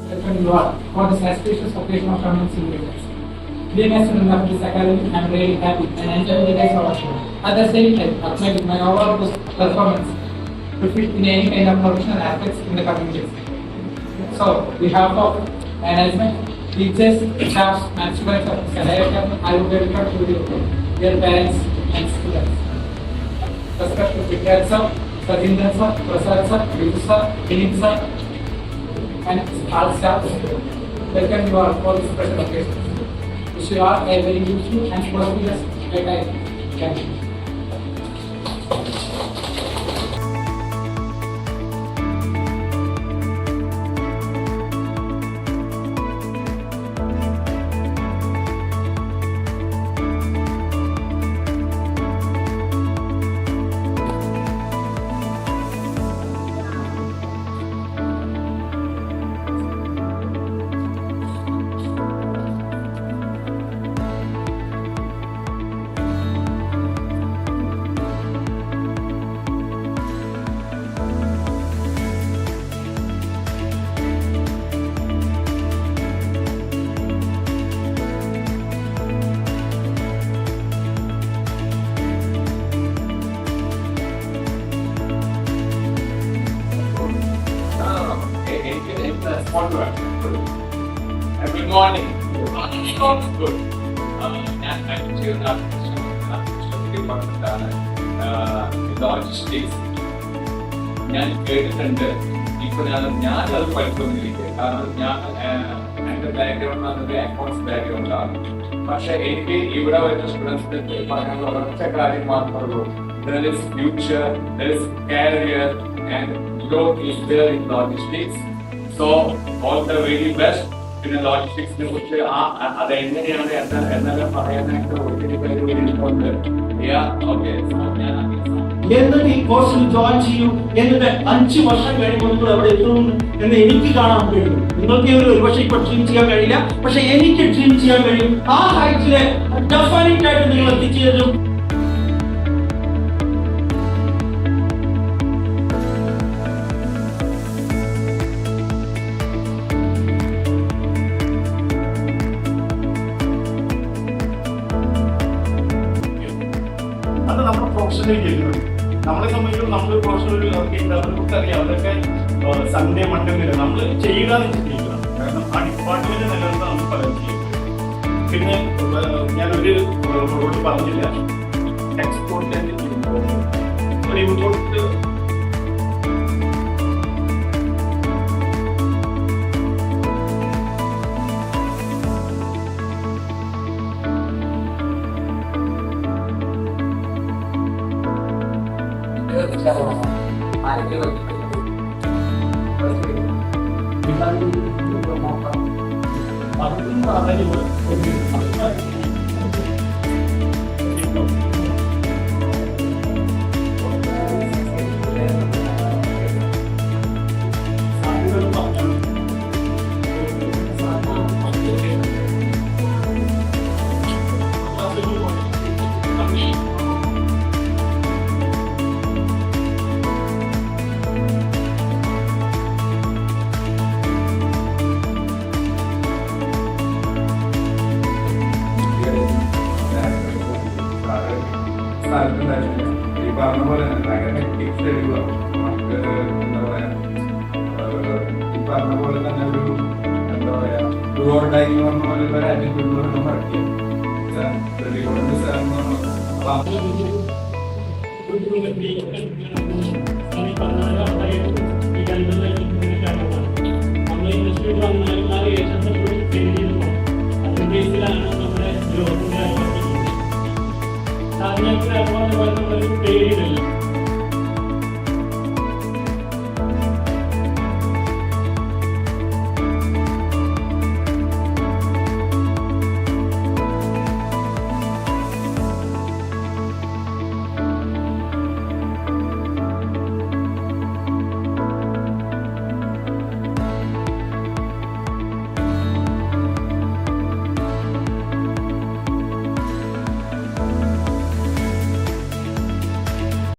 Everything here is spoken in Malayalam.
When you are for this auspicious occasion of commencing leaders. Dear students of this academy, I am really happy and enjoying the days of our show. At the same time, acknowledging my overall performance to fit in any kind of professional aspects in the coming days. So, on behalf of management, teachers, staffs, and students of this academy, I would welcome to you, dear parents and students. Respected Vidyat sir, Sajindran sir, Prasad sir, Vidu sir, Vinit sir, and all staff, welcome you all for this special occasion. Wish you all a very useful and prosperous day. Thank you. Good morning. Good. Logistics ഞാൻ കേട്ടിട്ടുണ്ട്. ഇപ്പൊ ഞാനത് പഠിക്കൊന്നിരിക്കുക. കാരണം ഞാൻ എൻ്റെ ബാക്ക്ഗ്രൗണ്ട് ഒരു അക്കൗണ്ട്സ് ബാക്ക്ഗ്രൗണ്ടാണ്. പക്ഷെ എനിക്ക് ഇവിടെ വരുന്ന സ്റ്റുഡൻസിന് പറയാനുള്ള ഒരൊറ്റ കാര്യം മാത്രമേ ഉള്ളൂ. There is future, there is career and growth is there in logistics. So all the very best. പിന്നെ ലോജിസ്റ്റിക്സിനെ കുറിച്ച് അതെങ്ങനെയാണ് എന്നെല്ലാം പറയാനായിട്ട് ഒത്തിരി പേര് ഇരിപ്പുണ്ട്. എന്നിട്ട് ഈ കോഴ്സിൽ ജോയിൻ ചെയ്യൂ, എന്നിട്ട് 5 വർഷം കഴിയുമ്പോൾ നിങ്ങൾ എവിടെ എത്തും എന്ന് എനിക്ക് കാണാൻ കഴിയും. നിങ്ങൾക്ക് ഒരു പക്ഷേ ഇപ്പൊ ഡ്രീം ചെയ്യാൻ കഴിയില്ല, പക്ഷെ എനിക്ക് ഡ്രീം ചെയ്യാൻ കഴിയും. ആ ഹൈറ്റില് ഡെഫിനറ്റ് ആയിട്ട് നിങ്ങൾ എത്തിച്ചേരും. അത് നമ്മുടെ പ്രൊഫഷണൽ ചെയ്യുന്നുണ്ട്. നമ്മളെ സംബന്ധിച്ചിടത്തോളം നമ്മൾ പ്രൊഫഷണൽ അറിയാം. അതൊക്കെ സൺഡേ മൺഡേ നമ്മൾ ചെയ്യുക എന്ന് ചിന്തിക്കണം. കാരണം ആ ഡിപ്പാർട്ട്മെന്റ് നിലനിർത്താൻ നമുക്ക് പലരും ചെയ്യും. പിന്നെ ഞാനൊരു റോഡ് പറഞ്ഞില്ല, എക്സ്പോർട്ട് ഒരു ഇമ്പോർട്ട് ഈ പറഞ്ഞ പോലെ തന്നെ ഭയങ്കര ടിപ്സ് എഴുതുക. നമുക്ക് എന്താ പറയാ, ഈ പറഞ്ഞ പോലെ തന്നെ ഒരു എന്താ പറയാ ഡുവോർഡായി പറഞ്ഞ പോലെ ഒരു ആറ്റിറ്റ്യൂഡിലൂടെ പഠിക്കുക. അതിനൊക്കെ പേരില്ല.